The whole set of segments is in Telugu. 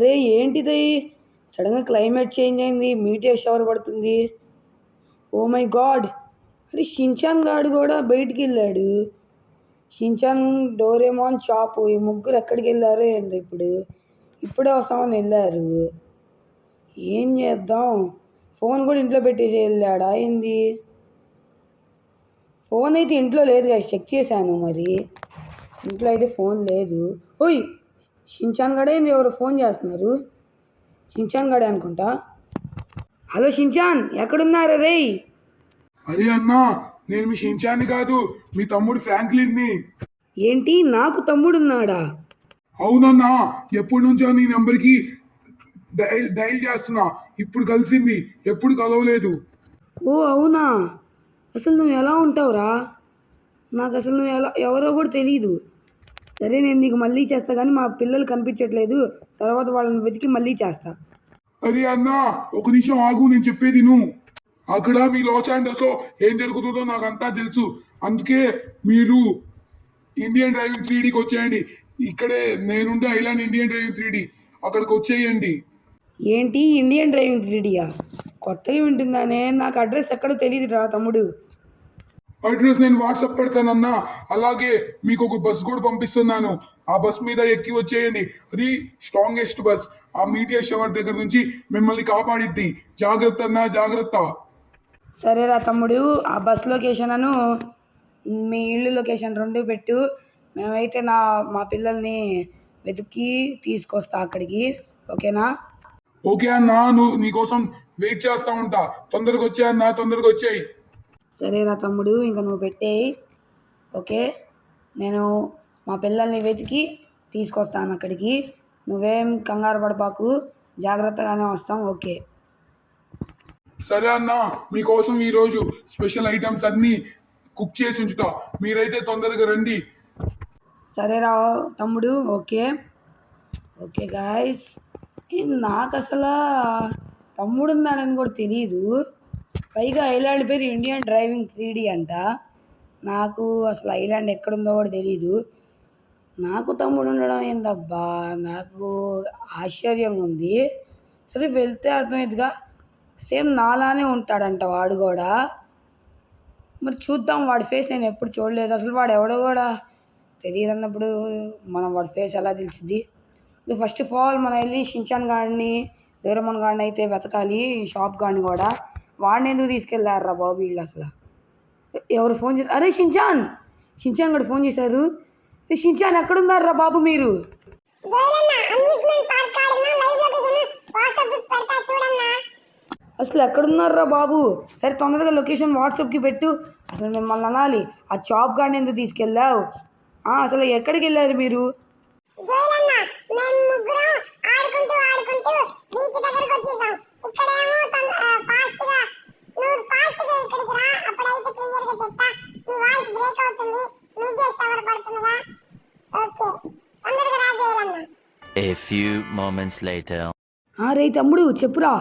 అరే ఏంటిది సడన్గా క్లైమేట్ చేంజ్ అయింది, మీటియర్ షవర్ పడుతుంది. Oh my god! అరే షిన్చాన్ గాడు కూడా బయటికి వెళ్ళాడు. షిన్చాన్, డోరేమాన్, చాపు ఈ ముగ్గురు ఎక్కడికి వెళ్ళారో ఏందో ఇప్పుడే వస్తామని వెళ్ళారు. ఏం చేద్దాం? ఫోన్ కూడా ఇంట్లో పెట్టేసి వెళ్ళాడా ఏంది? ఫోన్ అయితే ఇంట్లో లేదు కదా, చెక్ చేశాను. మరి ఇంట్లో అయితే ఫోన్ లేదు. ఓయ్ షిన్చాన్ గడే ఎవరు ఫోన్ చేస్తున్నారు? షిన్చాన్ గడే అనుకుంటా. హలో షిన్చాన్, ఎక్కడున్నారు రే? అరే అన్నా, నేను మీ షిన్చాన్ని కాదు, మీ తమ్ముడు ఫ్రాంక్లిన్ని. ఏంటి, నాకు తమ్ముడున్నాడా? అవునన్నా, ఎప్పటి నుంచో నీ నెంబర్కి డైల్ చేస్తున్నా. ఇప్పుడు కలిసింది, ఎప్పుడు కలవలేదు. ఓ అవునా? అసలు నువ్వు ఎలా ఉంటావురా? నాకు అసలు నువ్వు ఎవరో కూడా తెలీదు. సరే నేను నీకు మళ్ళీ చేస్తా, కానీ మా పిల్లలు కనిపించట్లేదు, తర్వాత వాళ్ళని వెతికి మళ్ళీ చేస్తా. అరే అన్నా, ఒక నిమిషం ఆగు, నేను చెప్పేది నువ్వు. అక్కడ మీ లాస్ ఏంజల్స్లో ఏం జరుగుతుందో నాకు అంతా తెలుసు. అందుకే మీరు ఇండియన్ డ్రైవింగ్ 3Dకి వచ్చేయండి. ఇక్కడే నేనుండే ఐలాండ్ ఇండియన్ డ్రైవింగ్ 3D, అక్కడికి వచ్చేయండి. ఏంటి ఇండియన్ డ్రైవింగ్ 3Dయా? కొత్తగా వింటుందానే, నాకు అడ్రస్ ఎక్కడో తెలియదురా తమ్ముడు. అడ్రస్ నేను వాట్సాప్ పెడతానన్నా. అలాగే మీకు ఒక బస్ కూడా పంపిస్తున్నాను. ఆ బస్ మీద ఎక్కి వచ్చేయండి. అది స్ట్రాంగెస్ట్ బస్. ఆ మీటియర్ షవర్ దగ్గర నుంచి మిమ్మల్ని కాపాడిద్ది. జాగ్రత్త అన్నా, జాగ్రత్త. సరేరా తమ్ముడు, ఆ బస్ లొకేషన్ అను మీ ఇల్లు లొకేషన్ రెండు పెట్టు. మేమైతే మా పిల్లల్ని వెతికి తీసుకొస్తా అక్కడికి. ఓకేనా? ఓకే అన్నా, నీకోసం వెయిట్ చేస్తా ఉంటా. తొందరగా వచ్చే అన్నా, తొందరగా వచ్చేయి. సరేరా తమ్ముడు, ఇంకా నువ్వు పెట్టేయి. ఓకే, నేను మా పిల్లల్ని వెతికి తీసుకొస్తాను అక్కడికి. నువ్వేం కంగారు పడబాకు, జాగ్రత్తగానే వస్తాం. ఓకే సరే అన్నా, మీకోసం ఈరోజు స్పెషల్ ఐటమ్స్ అన్నీ కుక్ చేసి ఉంచుతా. మీరైతే తొందరగా రండి. సరేరా తమ్ముడు. ఓకే ఓకే గాయస్, నాకు అసలు తమ్ముడు ఉన్నాడని కూడా తెలియదు. పైగా ఐలాండ్ పేరు ఇండియన్ డ్రైవింగ్ 3D అంట. నాకు అసలు ఐలాండ్ ఎక్కడుందో కూడా తెలీదు. నాకు తమ్ముడు ఉండడం ఏందబ్బా, నాకు ఆశ్చర్యంగా ఉంది. సరే వెళ్తే అర్థమవుతుందిగా, సేమ్ నాలానే ఉంటాడంట వాడు కూడా. మరి చూద్దాం, వాడి ఫేస్ నేను ఎప్పుడు చూడలేదు. అసలు వాడు ఎవడో కూడా తెలియదు అన్నప్పుడు మనం వాడి ఫేస్ ఎలా తెలిసింది? ఫస్ట్ ఆఫ్ ఆల్ మనం వెళ్ళి షిన్చాన్ గాడిని, డోరేమాన్ గాడిని అయితే వెతకాలి. షాప్ గాడిని కూడా. వాడిని ఎందుకు తీసుకెళ్ళారా బాబు వీళ్ళు అసలు? ఎవరు ఫోన్ చేశారు? అరే షిన్చాన్ కూడా ఫోన్ చేశారు. షిన్చాన్ ఎక్కడున్నారా బాబు మీరు? అసలు ఎక్కడున్నారా బాబు? సరే తొందరగా లొకేషన్ వాట్సాప్కి పెట్టు. అసలు మిమ్మల్ని అనాలి, ఆ షాప్ గాడిని ఎందుకు తీసుకెళ్ళావు? అసలు ఎక్కడికి వెళ్ళారు మీరు? A few moments later. రే తమ్ముడు చెప్పురా.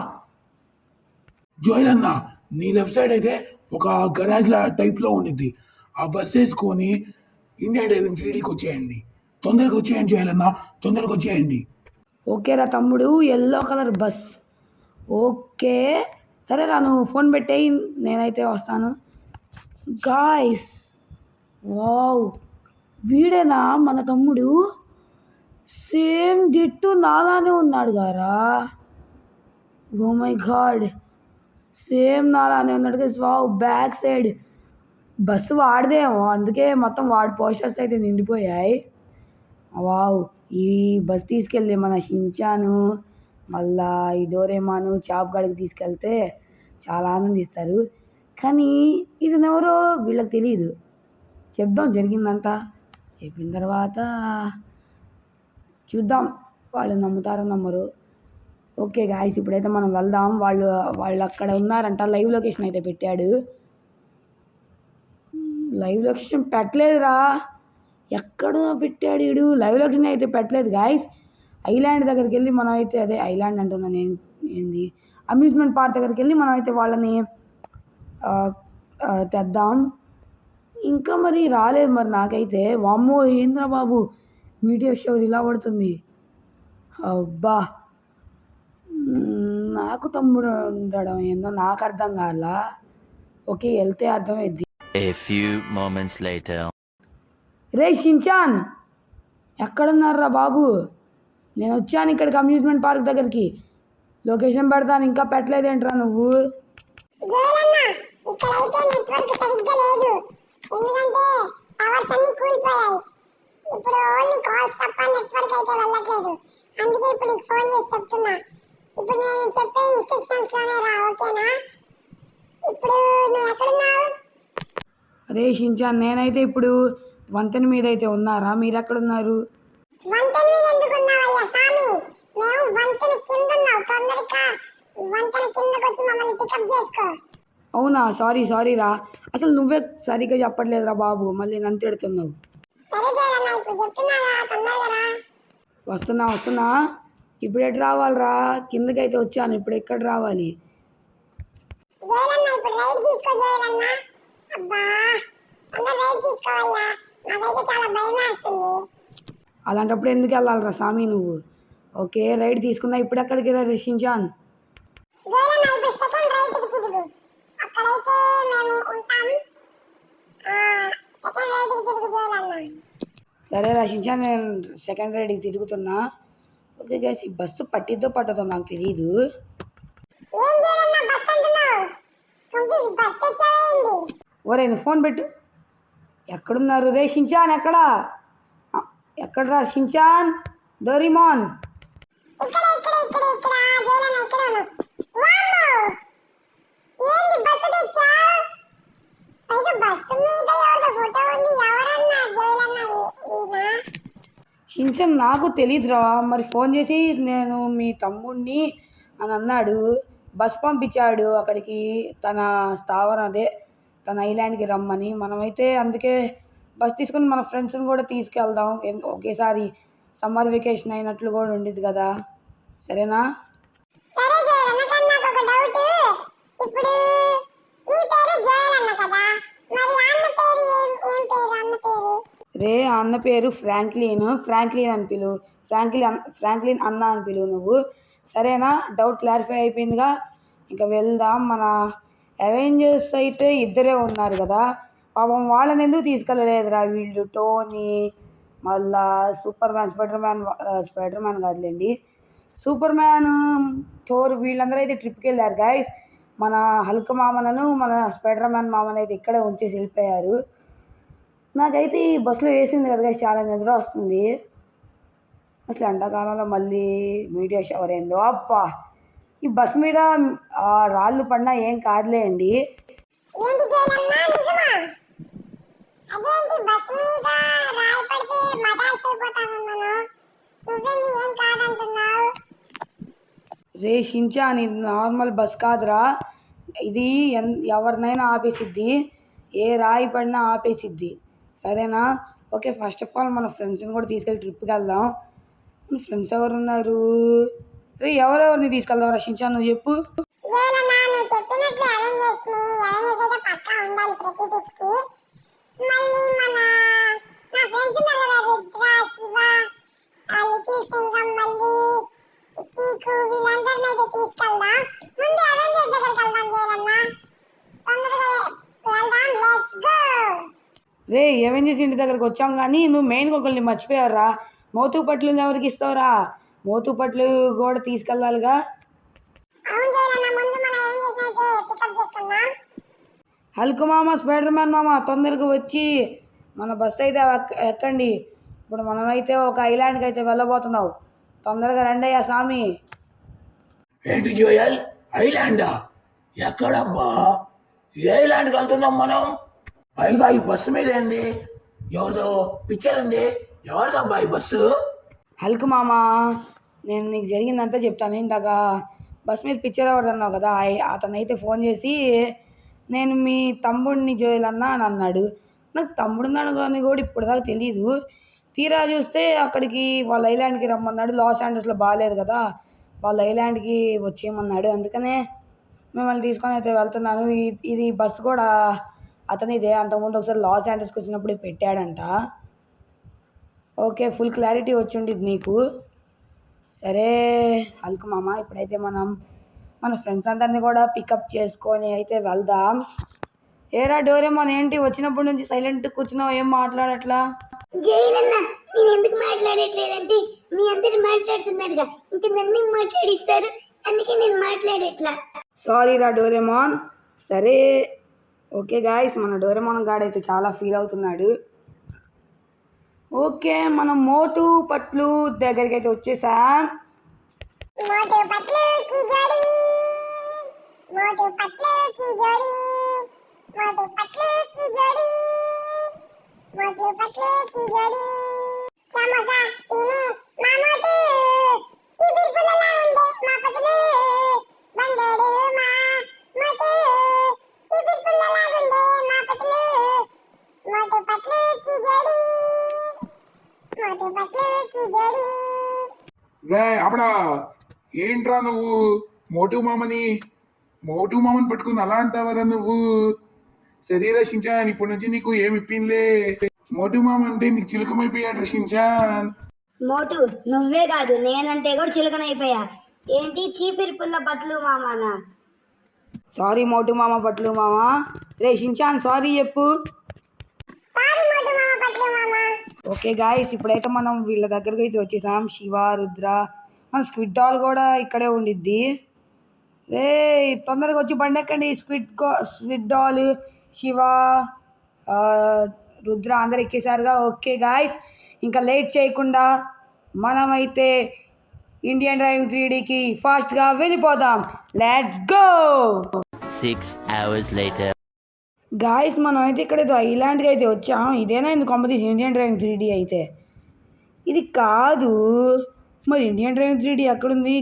జోయల్ అన్న, నీ లెఫ్ట్ సైడ్ అయితే ఒక గరాజ్ టైప్లో ఉండిద్ది. ఆ బస్ వేసుకొని ఇండియన్ డ్రైవింగ్ 3Dకి వచ్చేయండి. తొందరగా వచ్చేయండి జోయల్ అన్న, తొందరగా వచ్చేయండి. ఓకేరా తమ్ముడు, ఎల్లో కలర్ బస్. ఓకే సరేరా, నువ్వు ఫోన్ పెట్టేయి, నేనైతే వస్తాను. గాయ్స్, వావ్, వీడేనా మన తమ్ముడు? సేమ్ డిట్టు నాలానే ఉన్నాడు గారా. ఓ మై గాడ్, సేమ్ నాలానే ఉన్నాడు కదా. వావ్, బ్యాక్ సైడ్ బస్సు వాడిదేమో, అందుకే మొత్తం వాడి పోస్టర్స్ అయితే నిండిపోయాయి. వావ్, ఈ బస్ తీసుకెళ్ళి మన షిన్చాను, మళ్ళా ఈ డోరేమాను, చాప్ గాడికి తీసుకెళ్తే చాలా ఆనందిస్తారు. కానీ ఇతనెవరో వీళ్ళకి తెలియదు. చెప్దాం జరిగిందంతా. చెప్పిన తర్వాత చూద్దాం వాళ్ళు నమ్ముతారో నమ్మరు. ఓకే గాయస్, ఇప్పుడైతే మనం వెళ్దాం. వాళ్ళు అక్కడ ఉన్నారంట. లైవ్ లొకేషన్ అయితే పెట్టాడు. లైవ్ లొకేషన్ పెట్టలేదురా, ఎక్కడ పెట్టాడు వీడు? లైవ్ లొకేషన్ అయితే పెట్టలేదు గాయస్. ఐలాండ్ దగ్గరికి వెళ్ళి మనం అయితే, అదే ఐలాండ్ అంటున్నాను ఏంది, అమ్యూజ్మెంట్ పార్క్ దగ్గరికి వెళ్ళి మనం అయితే వాళ్ళని తెద్దాం. ఇంకా మరి రాలేదు మరి నాకైతే. వామ్మో ఏంద్రా బాబు, మీడియా షో ఇలా పడుతుంది. అబ్బా, నాకు తమ్ముడు ఉండడం ఏందో నాకు అర్థం కాల. ఓకే, వెళ్తే అర్థమైద్ది. A few moments later. రే షించాన్, ఎక్కడున్నారా బాబు? నేను వచ్చాను ఇక్కడికి అమ్యూజ్మెంట్ పార్క్ దగ్గరికి. లొకేషన్ పెడతాను, ఇంకా పెట్టలేదేంట్రా నువ్వు? జోలన్న, ఇక్కడైతే నెట్వర్క్ సరిగ్గా లేదు. ఎందుకంటే టవర్స్ అన్ని కూలిపోయాయి. ఇప్పుడు ఓన్లీ కాల్స్ తప్ప నెట్వర్క్ అయితే వెళ్ళట్లేదు. అందుకే ఇప్పుడు నీకు ఫోన్ చేసి చెప్తున్నా. ఇప్పుడు నేను చెప్పే ఇన్స్ట్రక్షన్స్ లోనే రా, ఓకేనా? ఇప్పుడు నువ్వు ఎక్కడున్నావు? రే షించాన్, నేనైతే ఇప్పుడు వంతెన మీద అయితే ఉన్నారా, మీరు ఎక్కడున్నారు? వంతెన మీద ఎందుకు ఉన్నావయ్యా స్వామి? మేము వంతెన కింద ఉన్నావు. తొందరగా వంతెన కిందకు వచ్చి మమ్మల్ని పికప్ చేసుకో. అవునా, సారీ రా. అసలు నువ్వే సరిగ్గా చెప్పట్లేదురా బాబు, మళ్ళీ నన్ను తిడుతున్నావు. సరే జోలన్న, ఇప్పుడు చెప్తున్నారా, తొందరగా రా. వస్తున్నా. ఇప్పుడు ఎటు రావాలిరా? కిందకైతే వచ్చాను, ఇప్పుడు ఎక్కడ రావాలి? జోలన్న, ఇప్పుడు రైట్ తీసుకో జోలన్న. అబ్బా, తొందర రైట్ తీసుకోవయ్యా, నాకైతే చాలా భయం వేస్తుంది. అలాంటప్పుడు ఎందుకు వెళ్ళాలిరా స్వామి నువ్వు? ఓకే, రైడ్ తీసుకున్నా. ఇప్పుడు ఎక్కడికి రా షించాన్? జోలన్న, ఇప్పుడు సెకండ్ రైట్ కి తిరుగు, అక్కడైతే మేము ఉంటాం. సెకండ్ రైట్ కి తిరుగు జోలన్న. సరే రా షించాన్, నేను సెకండ్ రైడ్కి తిరుగుతున్నా. ఓకే గైస్, ఈ బస్సు పట్టిద్దో పట్టదో నాకు తెలియదు. ఏం జోలన్న బస్ అంటున్నావు? కొంచెం బస్ తెచ్చావేంది? ఒరే, నువ్వు ఫోన్ పెట్టు. ఎక్కడున్నారు రే షించాన్? ఎక్కడరా షించాన్? డోరీమాన్. ఇక్కడ జోలన్న, ఇక్కడ ఉన్నావు. వామ్మో, ఏంది బస్సు తెచ్చావు? పైగా బస్సు మీద ఎవరిదో ఫోటో ఉంది. ఎవరన్నా జోలన్న ఈయన? షించాన్, నాకు తెలియదురా. మరి ఫోన్ చేసి నేను మీ తమ్ముడిని అని అన్నాడు. బస్ పంపించాడు అక్కడికి, తన స్థావరం అదే తన ఐలాండ్కి రమ్మని. మనమైతే అందుకే బస్ తీసుకొని మన ఫ్రెండ్స్ని కూడా తీసుకెళ్దాం. ఒకేసారి సమ్మర్ వెకేషన్ అయినట్లు కూడా ఉండేది కదా, సరేనా? సరే జోలన్న, కానీ నాకు ఒక డౌట్. ఇప్పుడు నీ పేరు జోలన్న కదా, మరి అన్న పేరు ఏం పేరు? అన్న పేరు? రే, అన్న పేరు ఫ్రాంక్లిన్ అని పిలువు. ఫ్రాంక్లిన్ అన్న అని పిలువు నువ్వు, సరేనా? డౌట్ క్లారిఫై అయిపోయిందిగా, ఇంకా వెళ్దాం. మన అవెంజర్స్ అయితే ఇద్దరే ఉన్నారు కదా, పాపం వాళ్ళని ఎందుకు తీసుకెళ్ళలేదురా వీళ్ళు? టోనీ, మళ్ళా స్పైడర్ మ్యాన్ కాదులేండి, సూపర్ మ్యాన్, థోర్, వీళ్ళందరూ అయితే ట్రిప్కి వెళ్ళారు గైస్. మన హల్క్ మామలను, మన స్పైడర్ మ్యాన్ మామని అయితే ఇక్కడే ఉంచేసి వెళ్ళిపోయారు. నాకైతే ఈ బస్సులో వేసింది కదా గైస్, చాలా నిద్ర వస్తుంది. అసలు ఎండాకాలంలో మళ్ళీ మీడియా షవర్ ఏందో అబ్బా. ఈ బస్ మీద రాళ్ళు పడినా ఏం కాదులే అండి. ఏంటి జోలన్న, నిజమా? అదేంటి బస్ మీద రాయి పడితే మటాష్ అయిపోతానన్నాను, నువ్వేంది ఏం కాదంటున్నావు? రే షించాన్, ఇది నార్మల్ బస్ కాదురా. ఇది ఎవరినైనా ఆపేసిద్ది, ఏ రాయి పడినా ఆపేసిద్ది, సరేనా? ఓకే, ఫస్ట్ ఆఫ్ ఆల్ మన ఫ్రెండ్స్ని కూడా తీసుకెళ్ళి ట్రిప్కి వెళ్దాం. మన ఫ్రెండ్స్ ఎవరున్నారు? రే, ఎవరెవరిని తీసుకెళ్దాం రా షించాన్, నువ్వు చెప్పు. జోలన్న, నువ్వు చెప్పినట్లు అవెంజర్స్ అయితే పక్కా ఉండాలి ప్రతి ట్రిప్కి. మళ్ళీ నా ఫ్రెండ్స్ ఉన్నారు కదా, రుద్ర, శివ, లిటిల్ సింగం, మళ్ళీ కీకు, వీళ్ళందరినీ అయితే తీసుకెళ్దాం. ముందు అవెంజర్స్ దగ్గరికి వెళ్దాం జోలన్న, తొందరగా వెళ్దాం. Let's go. రే, అవెంజర్స్ ఇంటి దగ్గరకు వచ్చాం కానీ నువ్వు మెయిన్గా ఒకరిని మర్చిపోయారా. మోతు పట్లు ఎవరికి ఇస్తావురా? మోతు పట్లు కూడా తీసుకెళ్ళాలిగా. అవును జోలన్న, ముందు మన అవెంజర్స్ అయితే పికప్ చేసుకుందాం. హల్క్ మామ, స్పైడర్ మ్యాన్ మామ, తొందరగా వచ్చి మన బస్ అయితే ఎక్కండి. ఇప్పుడు మనమైతే ఒక ఐలాండ్కి అయితే వెళ్ళబోతున్నావు. తొందరగా రండి అయ్యా స్వామి. ఏంటి జోయల్, ఐలాండా? ఎక్కడబ్బా? ఏ ఐలాండ్కి వెళ్తున్నాం మనం? పైగా ఈ బస్సు మీద ఏంది? ఎవరిదో పిక్చర్ ఉంది. ఎవరిదబ్బా ఈ బస్సు? హల్క్ మామ, నేను నీకు జరిగిందంతా చెప్తాను. ఇందాక బస్ మీద పిక్చర్ ఎవరిదన్నావు కదా, అతనైతే ఫోన్ చేసి నేను మీ తమ్ముడిని జోయల్ అన్నా అని అన్నాడు. నాకు తమ్ముడున్నాడు కానీ కూడా ఇప్పుడు దాకా తెలియదు. తీరా చూస్తే అక్కడికి వాళ్ళ ఐలాండ్కి రమ్మన్నాడు. లాస్ ఏంజల్స్లో బాగాలేదు కదా, వాళ్ళ ఐలాండ్కి వచ్చేయమన్నాడు. అందుకనే మిమ్మల్ని తీసుకొని అయితే వెళ్తున్నాను. ఇది బస్సు కూడా అతనిదే, అంతకుముందు ఒకసారి లాస్ ఏంజల్స్కి వచ్చినప్పుడు పెట్టాడంట. ఓకే, ఫుల్ క్లారిటీ వచ్చి ఉండేది నీకు, సరే హల్క్ మామ, ఇప్పుడైతే మనం మన ఫ్రెండ్స్ అందరినీ కూడా పికప్ చేసుకొని అయితే వెళ్దాం. ఏరా డోరేమోన్, ఏంటి వచ్చినప్పటి నుంచి సైలెంట్ కూర్చున్నావు, ఏం మాట్లాడట్లా? జైలన్న, నేను ఎందుకు మాట్లాడట్లేదంటే మీ అందరు మాట్లాడుతున్నారుగా, ఇంక నన్ను మాట్లాడిస్తారు, అందుకే నేను మాట్లాడట్లా. సారీ రా డోరేమోన్. సరే ఓకే గాయస్, మన డోరేమోన్ గాడైతే చాలా ఫీల్ అవుతున్నాడు. ఓకే, మనం మోటు పట్లు దగ్గరికి అయితే వచ్చేసాం. మోటు పట్లు की जोड़ी, మోటు పట్లు की जोड़ी, మోటు పట్లు की जोड़ी, మోటు పట్లు की जोड़ी. సమోసా తినే మా మోటు, చీపిరి పుల్లలా ఉండే మా పతులు, బండోడు మా మోటు, చీపిరి పుల్లలా ఉండే మా పతులు, మోటు పట్లు की जोड़ी, మోటు పట్లు की जोड़ी. రే అప్పుడా, ఏంట్రా నువ్వు మోటు మామని పట్టుకుని అలా అంటావరా నువ్వు? శరీర షించాన్, ఇప్పటి నుంచి నీకు ఏమి ఇప్పిందిలే. మోటు మామ అంటే నీకు చిలుకమైపోయాడు షించాన్. మోటు, నువ్వే కాదు నేనంటే కూడా చిలకనైపోయా. ఏంటి చీపిరి పుల్ల బతులు మామానా? సారీ మోటు మామ పట్లు మామ. రే షించాన్ సారీ చెప్పు. సారీ మోటు మామ పట్లు మామ. ఓకే గాయస్, ఇప్పుడైతే మనం వీళ్ళ దగ్గరికి అయితే వచ్చేసాం. శివ, రుద్ర, మన స్క్విడ్ డాల్ కూడా ఇక్కడే ఉండిద్ది. రే తొందరగా వచ్చి బండి ఎక్కండి. స్క్విడ్ డాల్, శివ, రుద్ర అందరు ఎక్కేసారుగా. ఓకే గాయస్, ఇంకా లేట్ చేయకుండా మనమైతే ఇండియన్ డ్రైవింగ్ 3Dకి ఫాస్ట్గా వెళ్ళిపోదాం. Let's go. 6 hours later. Guys, మనం అయితే ఇక్కడ ఏదో ఐలాండ్కి అయితే వచ్చాం. ఇదేనా ఇందుకు కాంపిటీషన్ ఇండియన్ డ్రైవింగ్ 3D అయితే? ఇది కాదు మరి. ఇండియన్ డ్రైవింగ్ 3D ఎక్కడుంది?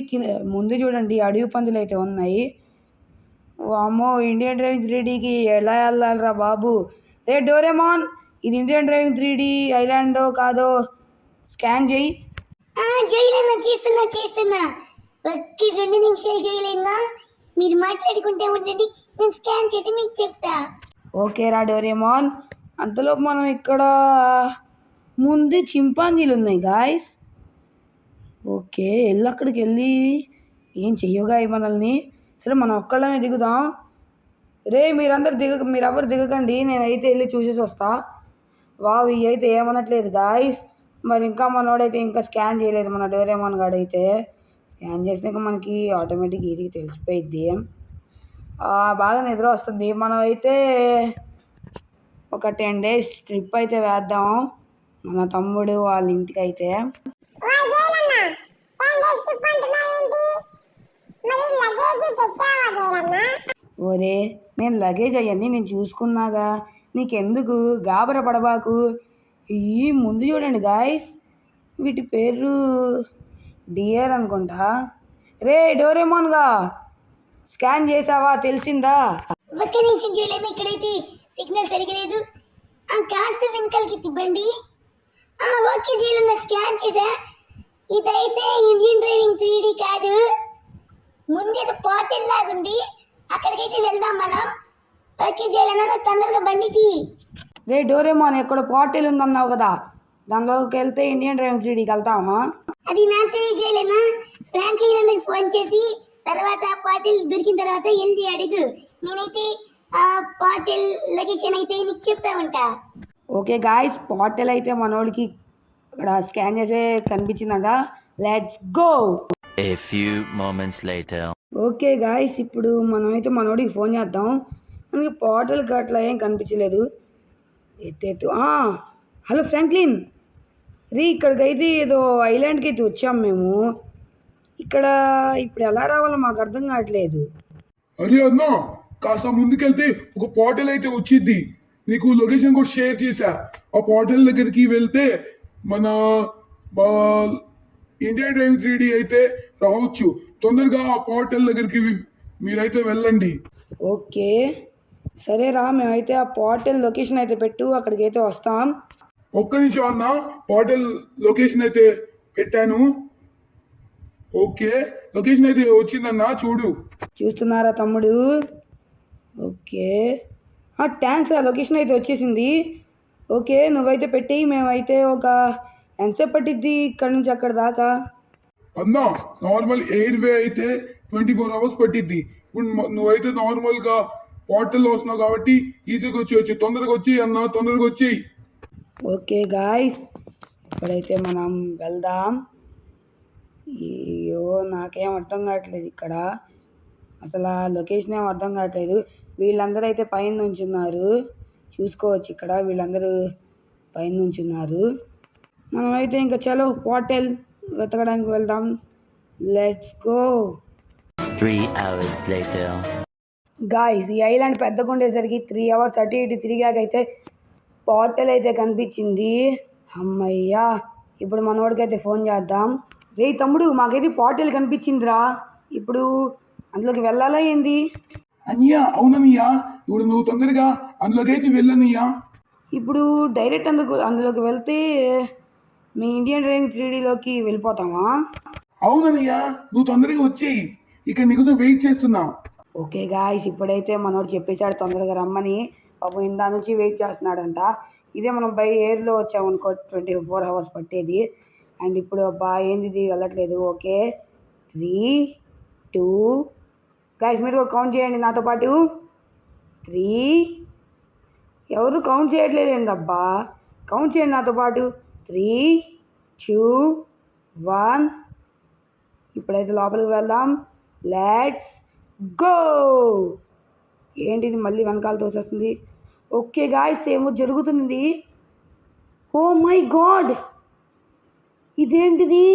ముందు చూడండి, అడవి పందులు అయితే ఉన్నాయి. వామ్మో, ఇండియన్ డ్రైవింగ్ 3Dకి ఎలా వెళ్ళాలరా బాబు? రే డోరేమాన్, ఇది ఇండియన్ డ్రైవింగ్ 3D ఐలాండో కాదో స్కాన్ చేయి. జైలన్నా, చేస్తున్నా. ఒక్క 2 నిమిషాలు జైలన్నా, మీరు మాట్లాడుకుంటే ఉండండి, నేను స్కాన్ చేసి మీకు చెప్తా. ఓకే రా డోరేమాన్. అంతలోపు మనం ఇక్కడ ముందు చింపాంజీలు ఉన్నాయి గాయస్. ఓకే, అక్కడికి వెళ్ళి ఏం చెయ్యగా మనల్ని. సరే మనం ఒక్కళ్ళమే దిగుదాం. రే మీరెవరు దిగకండి, నేనైతే వెళ్ళి చూసేసి వస్తా. వావ్, ఇవి అయితే ఏమనట్లేదు గాయస్. మరి ఇంకా మనోడైతే ఇంకా స్కాన్ చేయలేదు మన డోరేమాన్ గాడైతే. స్కాన్ చేసినాక మనకి ఆటోమేటిక్ ఈజీగా తెలిసిపోయిద్ది. బాగా నిద్ర వస్తుంది. మనం అయితే ఒక 10 days ట్రిప్ అయితే వేద్దాం మన తమ్ముడు వాళ్ళ ఇంటికి అయితే. ఓయ్ జైలన్నా, 10 days ట్రిప్ అంటున్నావేంటి? మరి లగేజ్ తెచ్చావా జైలన్నా? ఒరే, నేను లగేజ్ అవన్నీ నేను చూసుకున్నాగా, నీకెందుకు గాబర పడబాకు. ఈ ముందు చూడండి గాయస్, వీటి పేరు డియర్ అనుకుంటా. రే డోరేమాన్గా, స్కాన్ చేసావా? తెలిసిందా? ఒక్క నిమిషం జైలన్నా, ఇక్కడైతే సిగ్నల్ సరిగా లేదు. కాస్త వెనకాలకి తిప్పండి. ఓకే జైలన్నా, స్కాన్ చేసా. ఇదైతే ఇండియన్ డ్రైవింగ్ 3D కాదు, ముందేదో పోర్టల్ లాగుంది, అక్కడికైతే వెళ్దాం మనం. ఓకే జైలన్నా, తొందరగా బండికి. రే డోరేమాన్, ఎక్కడ పోర్టల్ ఉందన్నావు కదా, దానిలోకి వెళ్తే ఇండియన్ డ్రైవింగ్ 3Dకి వెళ్తామా? అది నాకు జైలన్నా. ఫ్రాంక్లిన్ అన్నకి ఫోన్ చేసి తర్వాత పోర్టల్ దొరికిన తర్వాత వెళ్ళి అడుగు. నేనైతే ఆ పోర్టల్ లొకేషన్ అయితే నీకు చెప్తా ఉంటా. ఓకే గాయస్, పోర్టల్ అయితే మనోడికి ఇక్కడ స్కాన్ చేసే కనిపించిందంట. Let's go. A few moments later. Okay guys, ఇప్పుడు మనమైతే మనోడికి ఫోన్ చేద్దాం. మనకి పోర్టల్కి అట్లా ఏం కనిపించలేదు. ఎత్తు. హలో ఫ్రాంక్లిన్, రీ ఇక్కడికైతే ఏదో ఐలాండ్కి అయితే వచ్చాం మేము. ఇక్కడ ఇప్పుడు ఎలా రావాలో మాకు అర్థం కావట్లేదు. అరే అన్నా, కాస్త ముందుకెళ్తే ఒక పోర్టల్ అయితే వచ్చింది. నీకు లొకేషన్ కూడా షేర్ చేశా. ఆ పోర్టల్ దగ్గరికి వెళ్తే మన ఇండియన్ డ్రైవింగ్ 3D అయితే రావచ్చు. తొందరగా ఆ పోర్టల్ దగ్గరికి మీరైతే వెళ్ళండి. ఓకే సరే రా, మేమైతే ఆ పోర్టల్ లొకేషన్ అయితే పెట్టు, అక్కడికి అయితే వస్తాం. ఒక్క నిమిషం అన్న, పోర్టల్ లొకేషన్ అయితే పెట్టాను. ఓకే, లొకేషన్ అయితే వచ్చిందన్నా, చూడు. చూస్తున్నారా తమ్ముడు? ఓకే థ్యాంక్స్ రా, లొకేషన్ అయితే వచ్చేసింది. ఓకే, నువ్వైతే పెట్టి మేమైతే ఒక ఎంతసేపు పట్టిద్ది ఇక్కడ నుంచి అక్కడ దాకా? అన్నా నార్మల్ ఎయిర్ వే అయితే 24 hours పట్టిద్ది. ఇప్పుడు నువ్వైతే నార్మల్గా పోర్టల్లో వస్తున్నావు కాబట్టి ఈజీగా వచ్చేయచ్చు. తొందరగా వచ్చి అన్న, తొందరగా వచ్చేయి. ఓకే గాయస్, ఇప్పుడైతే మనం వెళ్దాం. అయ్యో నాకేం అర్థం కావట్లేదు ఇక్కడ, అసలు ఆ లొకేషన్ ఏం అర్థం కావట్లేదు. వీళ్ళందరూ అయితే పైన నుంచున్నారు, చూసుకోవచ్చు ఇక్కడ వీళ్ళందరూ పైన నుంచున్నారు. మనమైతే ఇంకా చలో పోర్టల్ వెతకడానికి వెళ్దాం. Let's go. 3 hours later. Guys, ఈ ఐలాండ్ పెద్దగా ఉండేసరికి 3 hours అటు ఇటు తిరిగాకైతే పోర్టల్ అయితే కనిపించింది. అమ్మయ్యా, ఇప్పుడు మనోడికైతే ఫోన్ చేద్దాం. రే తమ్ముడు, మాకైతే పోర్టల్ కనిపించిందిరా, ఇప్పుడు అందులోకి వెళ్ళాలా ఏంది? అన్నయ్య అవునన్నయ్య, ఇప్పుడు నువ్వు తొందరగా అందులోకైతే వెళ్ళన్నయ్యా. ఇప్పుడు డైరెక్ట్ అందులోకి వెళ్తే మీ ఇండియన్ డ్రైవింగ్ 3Dలోకి వెళ్ళిపోతామా? అవునన్నయ్య, నువ్వు తొందరగా వచ్చేయి, ఇక్కడ నీకోసం వెయిట్ చేస్తున్నా. ఓకే గాయస్, ఇప్పుడైతే మనోడు చెప్పేశాడు తొందరగా రమ్మని. పాపం ఇందా నుంచి వెయిట్ చేస్తున్నాడంట. ఇదే మనం బై ఎయిర్లో వచ్చామనుకో 24 hours పట్టేది. అండ్ ఇప్పుడు అబ్బా ఏంది ఇది వెళ్ళట్లేదు. ఓకే 3, 2 గాయస్, మీరు కూడా కౌంట్ చేయండి నాతో పాటు. 3, ఎవరు కౌంట్ చేయట్లేదు ఏంటబ్బా, కౌంట్ చేయండి నాతో పాటు. 3, 2, 1. ఇప్పుడైతే లోపలికి వెళ్దాం. Let's go. ఏంటిది మళ్ళీ వెనకాల తోసేస్తుంది. ఓకే గాయస్, ఏమో జరుగుతుంది. ఓ మై గాడ్, ఇదేంటిది?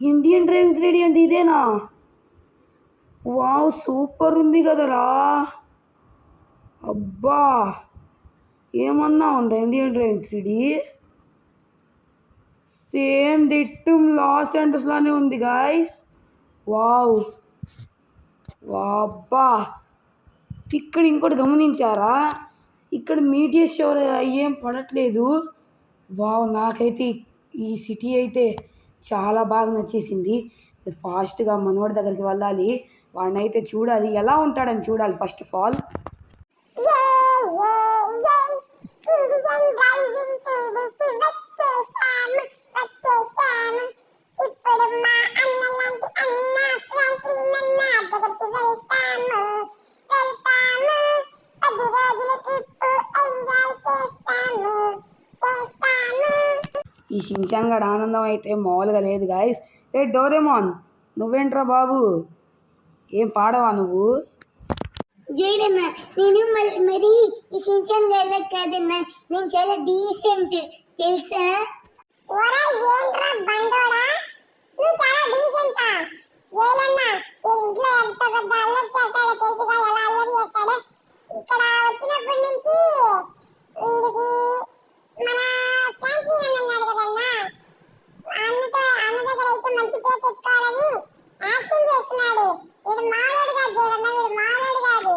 ఇండియన్ డ్రైవింగ్ 3D అంటే ఇదేనా? వావ్, సూపర్ ఉంది కదరా. అబ్బా, ఏమన్నా ఉందా ఇండియన్ డ్రైవింగ్ 3D? సేమ్ డిట్టం లాస్ ఏంజల్స్ లానే ఉంది గాయస్. వావ్, వాబ్బా. ఇక్కడ ఇంకోటి గమనించారా, ఇక్కడ మీడియస్ షవర్ ఏం పడట్లేదు. వావ్, నాకైతే ఈ సిటీ అయితే చాలా బాగా నచ్చేసింది. ఫాస్ట్గా మనోడి దగ్గరికి వెళ్ళాలి, వాడిని అయితే చూడాలి, ఎలా ఉంటాడని చూడాలి first of all. Indian driving 3Dకి వచ్చేసాము. ఇప్పుడు మా అన్నలాంటి అన్న ఫ్రాంక్లిన్ అన్న దగ్గరికి వెళ్తాము. 10 రోజుల ట్రిప్ ఎంజాయ్ చేస్తాము. ఈ షించాన్ గడ ఆనందం అయితే మామూలుగా లేదు గాయస్. ఏ డోరేమాన్, నువ్వేంట్రా బాబు, ఏం పాడవా నువ్వు? జైలన్నా, నేను మరి ఈ షించాన్ గారికి కాదన్నా, నేను చాలా డీసెంట్ తెలుసా? ఒరే ఏంట్రా బండోడా, నువ్వు చాలా డీసెంటా? జైలన్నా, ఈ ఇంట్లో ఎంత పెద్ద అల్లరి చేస్తాడో తెలుసుగా, ఎలా అల్లరి చేస్తాడో. ఇక్కడ వచ్చినప్పటి నుంచి వీడికి మన ఫ్రాంక్లిన్ అన్న ఉన్నాడు కదన్నా, అన్న దగ్గర అయితే మంచి పేరు తెచ్చుకోవాలని యాక్షన్ చేస్తున్నాడు. వీడు మాలాడు కాదు జైలన్నా, వీడు మాలాడు కాదు.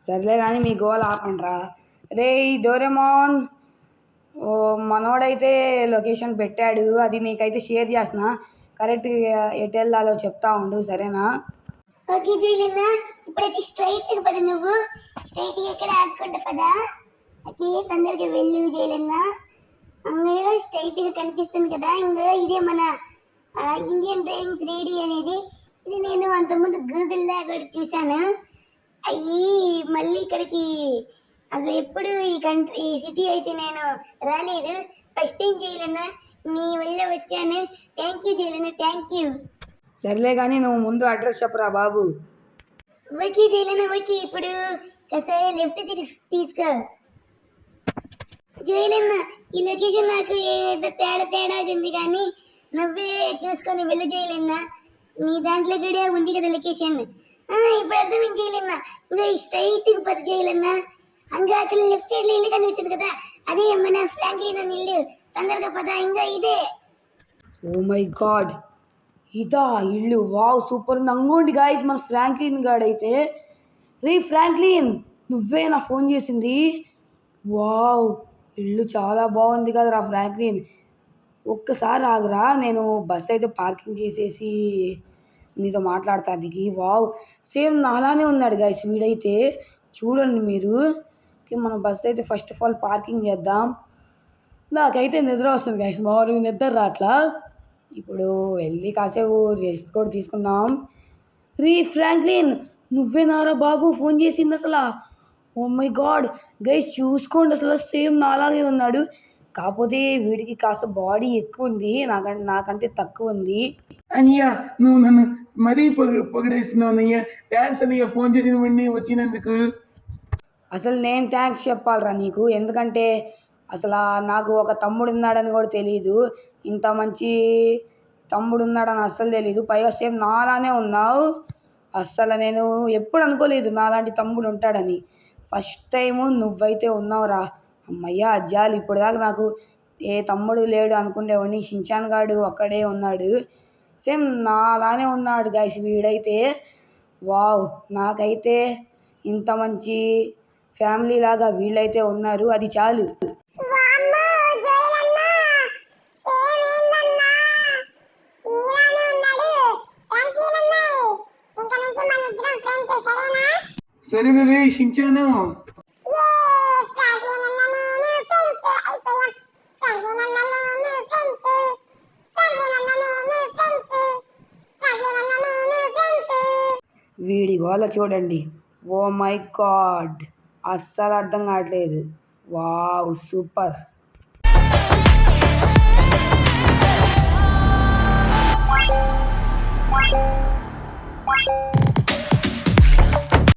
సర్లే కానీ మీ గోల్ ఆపండ్రా. రే డోరేమాన్, ఓ మనోడైతే లొకేషన్ పెట్టాడు, అది నీకైతే షేర్ చేస్తున్నా. కరెక్ట్ ఎటు వెళ్ళాలో చెప్తా ఉండు, సరేనా? ఓకే జైలన్నా, ఇప్పుడైతే స్ట్రైట్గా పద, నువ్వు స్ట్రైట్గా ఎక్కడ ఆడుకుంటా పదా. ఓకే, తొందరగా వెళ్ళు జైలన్నా. అంగో స్ట్రైట్గా కనిపిస్తుంది కదా, ఇంకో ఇదే మన ఇండియన్ డ్రైవింగ్ 3D అనేది. ఇది నేను అంతకుముందు గూగుల్లో కూడా చూశాను. అయ్యి మళ్ళీ ఇక్కడికి అసలు ఎప్పుడు ఈ సిటీ అయితే నేను రాలేదు, ఫస్ట్ టైం జైలన్నా, నీ వల్ల వచ్చాను. థ్యాంక్ యూ జైలన్నా, థ్యాంక్ యూ. సర్లే కానీ నువ్వు ముందు అడ్రస్ చెప్పరా బాబు. Okay జైలన్నా, okay. ఇప్పుడు కాస్త లెఫ్ట్ తీసుకో జైలన్నా. ఈ లొకేషన్ నాకు ఏదో తేడా ఉంది, కానీ నువ్వే చూసుకొని వెళ్ళి జైలన్నా. నీ దాంట్లో కూడా ఉంది కదా లొకేషన్. ఇప్పుడు అర్థమైంది జైలన్నా. ఇంకా స్ట్రైట్గా పది జైలన్నా, ఇంకా అక్కడ లెఫ్ట్ సైడ్లో ఇల్లు కనిపిస్తుంది కదా, అదే మన ఫ్రాంక్లిన్ అన్న ఇల్లు. తొందరగా పద, ఇంకా ఇదే. ఓ మై గాడ్, ఇదా ఇల్లు? వావ్, సూపర్ ఉంది. అంగోండి గాయస్, మన ఫ్రాంక్లిన్ గాడైతే. రే ఫ్రాంక్లిన్, నువ్వే నా ఫోన్ చేసింది? వావ్, ఇల్లు చాలా బాగుంది కదరా ఫ్రాంక్లిన్. ఒక్కసారి ఆగురా, నేను బస్ అయితే పార్కింగ్ చేసేసి నీతో మాట్లాడతా దిగి. వావ్, సేమ్ నాలానే ఉన్నాడు గాయస్ వీడైతే, చూడండి మీరు. మన బస్ అయితే ఫస్ట్ ఆఫ్ ఆల్ పార్కింగ్ చేద్దాం. నాకైతే నిద్ర వస్తుంది గాయస్, మామూలుగా నిద్ర రాట్లా. ఇప్పుడు వెళ్ళి కాసేపు రెస్ట్ కూడా తీసుకుందాం. రీ ఫ్రాంక్లిన్, నువ్వేనారా బాబు ఫోన్ చేసింది అసలు? ఓ మై గాడ్ గైస్, చూసుకోండి అసలు సేమ్ నాలాగే ఉన్నాడు. కాకపోతే వీడికి కాస్త బాడీ ఎక్కువ ఉంది, నాకంటే తక్కువ ఉంది. అన్నయ్య నువ్వు నన్ను మరీ పొగిడేస్తున్నావు అన్నయ్య. థ్యాంక్స్ అన్నయ్య ఫోన్ చేసిన వెంటనే వచ్చినందుకు. అసలు నేను థ్యాంక్స్ చెప్పాలరా నీకు, ఎందుకంటే అసలు నాకు ఒక తమ్ముడు ఉన్నాడని కూడా తెలియదు. ఇంత మంచి తమ్ముడు ఉన్నాడని అస్సలు తెలీదు. పైగా సేమ్ నాలానే ఉన్నావు. అస్సలు నేను ఎప్పుడు అనుకోలేదు నాలాంటి తమ్ముడు ఉంటాడని. ఫస్ట్ టైము నువ్వైతే ఉన్నావురా. అమ్మయ్య అజ్జాలు, ఇప్పుడు దాకా నాకు ఏ తమ్ముడు లేడు అనుకునేవాడిని. షించాన్ గాడు ఒక్కడే ఉన్నాడు, సేమ్ నాలానే ఉన్నాడు గైస్ వీడైతే. వావ్, నాకైతే ఇంత మంచి ఫ్యామిలీ లాగా వీళ్ళైతే ఉన్నారు, అది చాలు. వామ్మో జోయల్ అన్న సేమ్ ఏందన్నా నీలానే ఉన్నాడు ఫ్రాంక్లిన్ అన్నయ్య. ఇంకా నుంచి మన ఇద్దరం ఫ్రెండ్స్, సరేనా? సరే రే షించాను. ఏ ఫ్రాంక్లిన్ అన్న నేను ఫ్రెండ్స్ అయిపోయాం. ఫ్రాంక్లిన్ అన్న నేను ఫ్రెండ్స్, ఫ్రాంక్లిన్ అన్న నేను ఫ్రెండ్స్, ఫ్రాంక్లిన్ అన్న నేను ఫ్రెండ్స్. వీడి గోల చూడండి. ఓ మై గాడ్, అస్సలు అర్థం కావట్లేదు. Wow super. What?